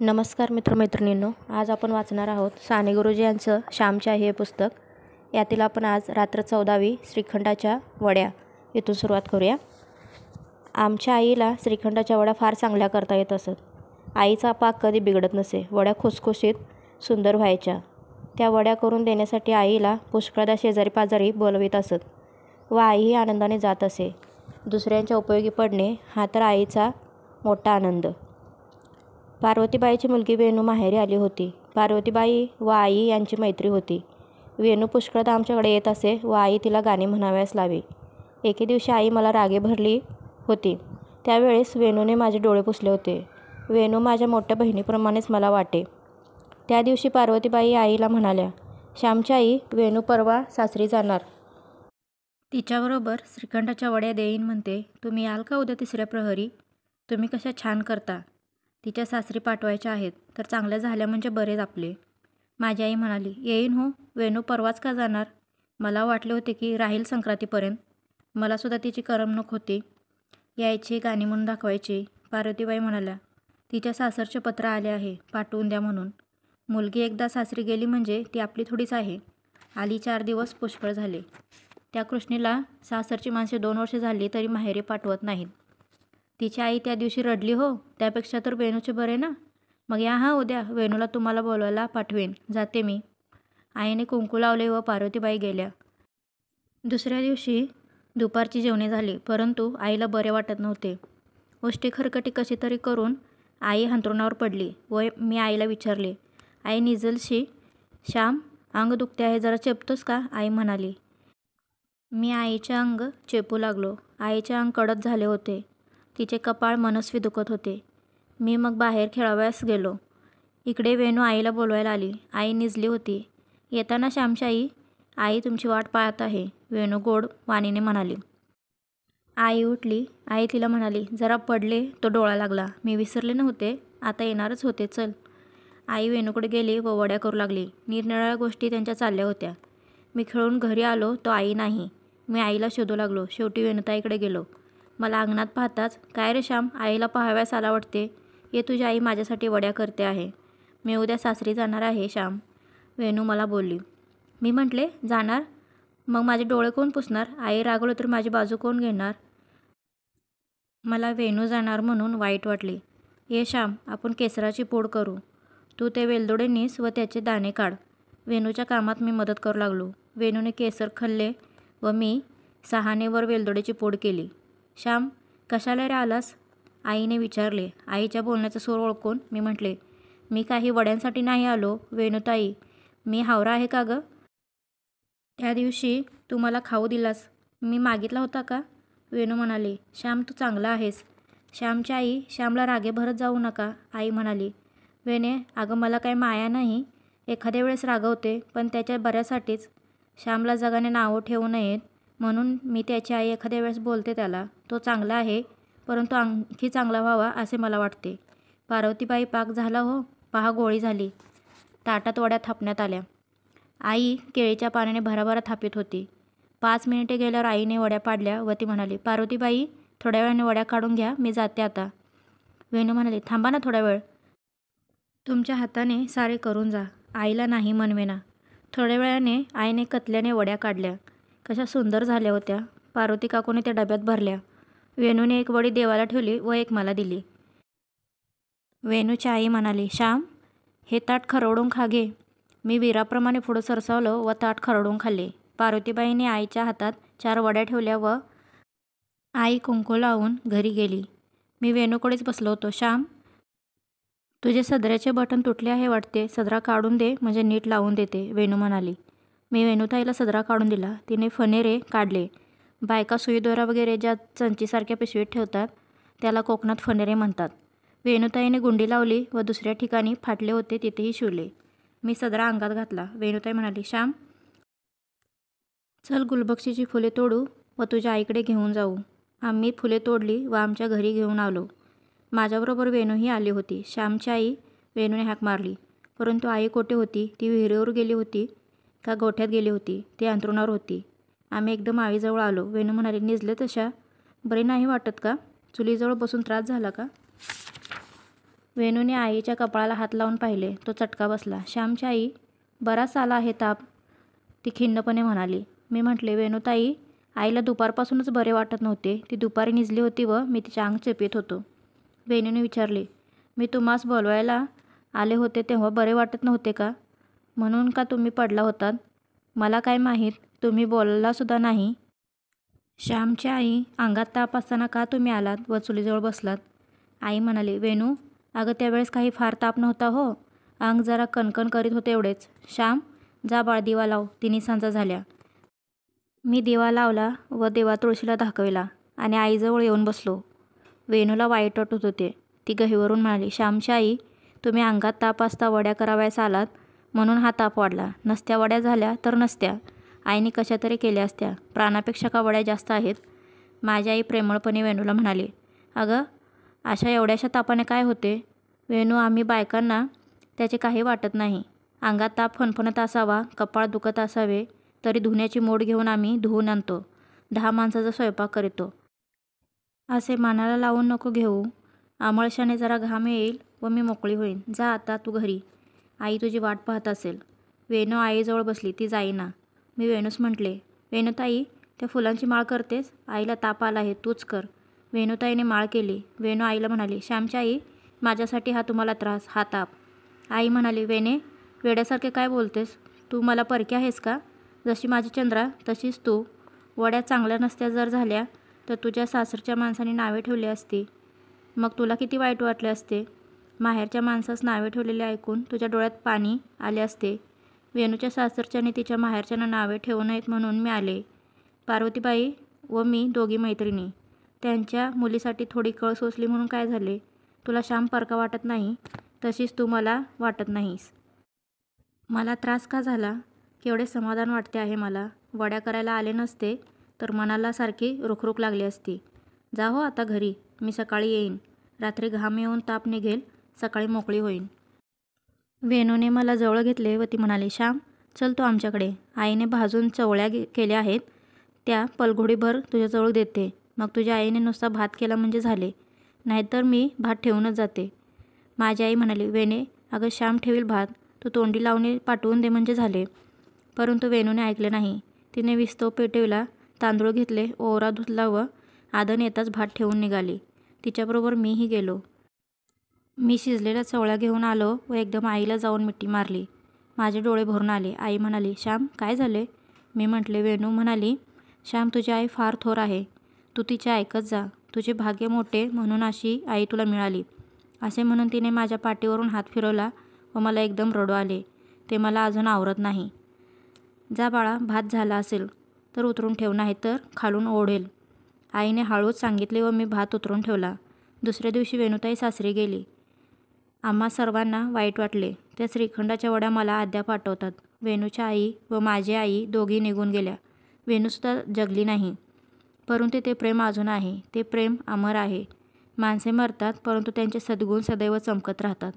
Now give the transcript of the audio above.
नमस्कार मित्रमैत्रिणींनो, आज आपण वाचणार आहोत साने गुरुजी यांचं श्यामची आई हे पुस्तक. यातील आपण आज रात्र 14वी श्रीखंडाच्या वड्या इथून सुरुवात करूया. आमच्या आईला श्रीखंडाच्या वड्या फार चांगल्या करता येत असत. आईचा पाक कधी बिघडत नसे. वड्या खुसखुशीत सुंदर व्हायच्या. त्या वड्या करून देण्यासाठी आईला पुष्कळदा शेजारी पाजारी बोलवीत असत व आईही आनंदाने जात असे. दुसऱ्यांच्या उपयोगी पडणे हा तर आईचा मोठा आनंद. पार्वतीबाईची मुलगी वेणू माहेरी आली होती. पार्वतीबाई व आई यांची मैत्री होती. वेणू पुष्कळदा आमच्याकडे येत असे व आई तिला गाणी म्हणाव्यास लावी. एके दिवशी आई मला रागे भरली होती. त्यावेळेस वेणूने माझे डोळे पुसले होते. वेणू माझ्या मोठ्या बहिणीप्रमाणेच मला वाटे. त्या दिवशी पार्वतीबाई आईला म्हणाल्या, श्यामची आई, वेणू परवा सासरी जाणार. तिच्याबरोबर श्रीखंडाच्या वड्या देईन म्हणते. तुम्ही याल का उद्या तिसऱ्या प्रहरी? तुम्ही कशा छान करता. तिच्या सासरी पाठवायच्या आहेत तर चांगल्या झाल्या म्हणजे बरेच आपले. माझी आई म्हणाली, येईन हो. वेणू परवाच का जाणार? मला वाटले होते की राहील संक्रांतीपर्यंत. मलासुद्धा तिची करमणूक होती. यायची, गाणी म्हणून दाखवायची. पार्वतीबाई म्हणाल्या, तिच्या सासरचे पत्र आले आहे, पाठवून द्या म्हणून. मुलगी एकदा सासरी गेली म्हणजे ती आपली थोडीच आहे. आली 4 दिवस पुष्कळ झाले. त्या कृष्णीला सासरची माणसे 2 वर्षे झाली तरी माहेरी पाठवत नाहीत. तिची आई त्या दिवशी रडली हो. त्यापेक्षा तर वेणूचे बरे ना. मग या हा उद्या. वेणूला तुम्हाला बोलवायला पाठवेन. जाते मी. आईने कुंकू लावले व पार्वतीबाई गेल्या. दुसऱ्या दिवशी दुपारची जेवणे झाली, परंतु आईला बरे वाटत नव्हते. उष्टी खरकटी कशी तरी करून आई अंथरुणावर पडली व मी आईला विचारले, आई निजलशी? श्याम, अंग दुखते आहे, जरा चेपतोस का? आई म्हणाली. मी आईचे अंग चेपू लागलो. आईचे अंग कडक झाले होते. तिचे कपाळ मनस्वी दुखत होते. मी मग बाहेर खेळावयास गेलो. इकडे वेणू आईला बोलवायला आली. आई निजली होती. येताना श्यामची आई, आई तुमची वाट पाहत आहे, वेणू गोड वाणीने म्हणाली. आई उठली. आई तिला म्हणाली, जरा पडले तो डोळा लागला. मी विसरले नव्हते, आता येणारच होते, चल. आई वेणूकडे गेली व वड्या करू लागली. निरनिराळ्या गोष्टी त्यांच्या चालल्या होत्या. मी खेळून घरी आलो तो आई नाही. मी आईला शोधू लागलो. शेवटी वेणूताईकडे गेलो. मला अंगणात पाहताच, काय रे श्याम, आईला पाहाव्यास आला वाटते. ये, तुझी आई माझ्यासाठी वड्या करते आहे. मी उद्या सासरी जाणार आहे श्याम, वेणू मला बोलली. मी म्हटले, जाणार? मग माझे डोळे कोण पुसणार? आई रागवलं तर माझी बाजू कोण घेणार? मला वेणू जाणार म्हणून वाईट वाटले. ये श्याम, आपण केसराची पूड करू. तू ते वेलदोडे नीस व त्याचे दाणे काढ. वेणूच्या कामात मी मदत करू लागलो. वेणूने केसर खाल्ले व मी 6 वर वेलदोड्याची पूड केली. श्याम, कशाला रे आलास? आईने विचारले. आईच्या बोलण्याचा सूर ओळखून मी म्हटले, मी काही वड्यांसाठी नाही आलो वेणूताई, मी हावरा आहे का गं? त्या दिवशी तू मला खाऊ दिलास, मी मागितला होता का? वेणू म्हणाली, श्याम तू चांगला आहेस. श्यामची आई, श्यामला रागे भरत जाऊ नका. आई म्हणाली, वेणे, अगं मला काही माया नाही. एखाद्या वेळेस रागवते, पण त्याच्या बऱ्यासाठीच. श्यामला जगाने नावं ठेवू नयेत म्हणून मी त्याची आई एखाद्या वेळेस बोलते त्याला. तो चांगला आहे, परंतु आणखी चांगला व्हावा असे मला वाटते. पार्वतीबाई, पाक झाला हो. पहा, गोळी झाली. ताटात वड्या थापण्यात आल्या. आई केळीच्या पाण्याने भराभरा थापित होती. 5 मिनिटे गेल्यावर आईने वड्या पाडल्या व ती म्हणाली, पार्वतीबाई, थोड्या वेळाने वड्या काढून घ्या, मी जाते आता. वेणू म्हणाली, थांबा ना थोडा वेळ. तुमच्या हाताने सारे करून जा. आईला नाही म्हणवेना. थोड्या वेळाने आईने कतल्याने वड्या काढल्या. कशा सुंदर झाल्या होत्या. पार्वती काकूने त्या डब्यात भरल्या. वेणूने एक वडी देवाला ठेवली व एक मला दिली. वेणूची आई म्हणाली, श्याम, हे ताट खरवडून खा घे. मी वीराप्रमाणे पुढं सरसावलो व ताट खरवडून खाल्ले. पार्वतीबाईने आईच्या हातात 4 वड्या ठेवल्या व आई कुंकू लावून घरी गेली. मी वेणूकडेच बसलो होतो. श्याम, तुझे सदऱ्याचे बटन तुटले आहे वाटते, सदरा काढून दे म्हणजे नीट लावून देते, वेणू म्हणाली. मी वेणूताईला सदरा काढून दिला. तिने फणेरे काढले. बायका सुईदोरा वगैरे ज्या चंचीसारख्या पिशवीत ठेवतात त्याला कोकणात फणेरे म्हणतात. वेणूताईने गुंडी लावली व दुसऱ्या ठिकाणी फाटले होते तिथेही शिवले. मी सदरा अंगात घातला. वेणूताई म्हणाली, श्याम, चल गुलबक्षीची फुले तोडू व तुझ्या आईकडे घेऊन जाऊ. आम्ही फुले तोडली व आमच्या घरी घेऊन आलो. माझ्याबरोबर वेणूही आली होती. श्यामची आई, वेणूने हाक मारली, परंतु आई कोठे होती? ती विहिरीवर गेली होती का गोठ्यात गेली होती? ती अंथरुणावर होती. आम्ही एकदम आईजवळ आलो. वेणू म्हणाली, निजले तशा? बरे नाही वाटत का? चुलीजवळ बसून त्रास झाला का? वेणूने आईच्या कपाळाला हात लावून पाहिले. तो चटका बसला. श्यामची आई, बराच आला आहे ताप, ती खिन्नपणे म्हणाली. मी म्हटले, वेणूताई, आईला दुपारपासूनच बरे वाटत नव्हते. ती दुपारी निजली होती व मी तिच्या अंग चेपीत होतो. वेणूने विचारले, मी तुम्हास बोलवायला आले होते तेव्हा बरे वाटत नव्हते का? म्हणून का तुम्ही पडला होतात? मला काय माहीत, तुम्ही बोललासुद्धा नाही. श्यामची आई, अंगात ताप असताना का तुम्ही आलात व चुलीजवळ बसलात? आई म्हणाली, वेणू, अगं त्यावेळेस काही फार ताप नव्हता हो. अंग जरा कणकण करीत होते एवढेच. श्याम, जा बाळ, दिवा लाव. 3 सांजा झाल्या. मी दिवा लावला व देवा तुळशीला दाखविला आणि आईजवळ येऊन बसलो. वेणूला वाईट वाटत होते. ती गहिवरून म्हणाली, श्यामची आई, तुम्ही अंगात ताप असता वड्या करावयास आलात म्हणून हा ताप वाढला. नसत्या वड्या झाल्या तर नसत्या. आईने कशा तरी केल्या असत्या. प्राणापेक्षा का वड्या जास्त आहेत? माझी आई प्रेमळपणे वेणूला म्हणाली, अगं, अशा एवढ्याशा तापाने काय होते? वेणू, आम्ही बायकांना त्याचे काही वाटत नाही. अंगात ताप फणफणत असावा, कपाळ दुखत असावे, तरी धुण्याची मोड घेऊन आम्ही धुवून आणतो. 10 माणसाचा स्वयंपाक करीतो. असे मनाला लावून नको घेऊ. आमळशाने जरा घाम येईल व मी मोकळी होईन. जा आता तू घरी. आई तुझी वाट पाहत असेल. वेणू आईजवळ बसली. ती जाईना. मी वेणूस म्हटले, वेणूताई, त्या फुलांची माळ करतेस? आईला ताप आला आहे, तूच कर. वेणूताईने माळ केली. वेणू आईला म्हणाली, श्यामची आई, माझ्यासाठी हा तुम्हाला त्रास, हा ताप. आई म्हणाली, वेणे, वेड्यासारखे काय बोलतेस? तू मला परकी आहेस का? जशी माझी चंद्रा तशीच तू. वड्या चांगल्या नसत्या जर झाल्या तर तुझ्या सासरच्या माणसांनी नावे ठेवली असती. मग तुला किती वाईट वाटले असते. माहेरच्या माणसास नावे ठेवलेले ऐकून तुझ्या डोळ्यात पाणी आले असते. वेणूच्या सासरच्याने तिच्या माहेरच्यांना नावे ठेवू नयेत म्हणून मी आले. पार्वतीबाई व मी दोघी मैत्रिणी. त्यांच्या मुलीसाठी थोडी कळ सोसली म्हणून काय झाले? तुला श्याम परका वाटत नाही, तशीच तू मला वाटत नाहीस. मला त्रास का झाला? केवढे समाधान वाटते आहे मला. वड्या करायला आले नसते तर मनाला सारखी रुखरुख लागली असती. जा हो आता घरी. मी सकाळी येईन. रात्री घाम येऊन ताप निघेल, सकाळी मोकळी होईन. वेणूने मला जवळ घेतले व ती म्हणाली, श्याम, चल तू आमच्याकडे. आईने भाजून चवळ्या केल्या आहेत, त्या पलघोडीभर तुझ्याजवळ देते. मग तुझ्या आईने नुसता भात केला म्हणजे झाले. नाहीतर मी भात ठेवूनच जाते. माझी आई म्हणाली, वेणे, अगं श्याम ठेवील भात, तू तोंडी लावणे पाठवून दे म्हणजे झाले. परंतु वेणूने ऐकले नाही. तिने विस्तव पेटविला, तांदूळ घेतले, ओवरा धुतला व आदन येताच भात ठेवून निघाली. तिच्याबरोबर मीही गेलो. मी शिजलेल्या चवळ्या घेऊन आलो व एकदम आईला जाऊन मिठी मारली. माझे डोळे भरून आले. आई म्हणाली, श्याम, काय झाले? मी म्हटले. वेणू म्हणाली, श्याम, तुझी आई फार थोर आहे. तू तिचे ऐकत जा. तुझे भाग्य मोठे म्हणून अशी आई तुला मिळाली. असे म्हणून तिने माझ्या पाठीवरून हात फिरवला व मला एकदम रडू आले. ते मला अजून आवरत नाही. जा बाळा, भात झाला असेल तर उतरून ठेव, नाही तर खालून ओढेल. आईने हळूच सांगितले व मी भात उतरून ठेवला. दुसऱ्या दिवशी वेणूताई सासरी गेली. आम्हा सर्वांना वाईट वाटले. त्या श्रीखंडाच्या वड्या मला अद्याप आठवतात. वेणूच्या आई व माझी आई दोघी निघून गेल्या. वेणूसुद्धा जगली नाही. परंतु ते प्रेम अजून आहे. ते प्रेम अमर आहे. माणसे मरतात, परंतु त्यांचे सद्गुण सदैव चमकत राहतात.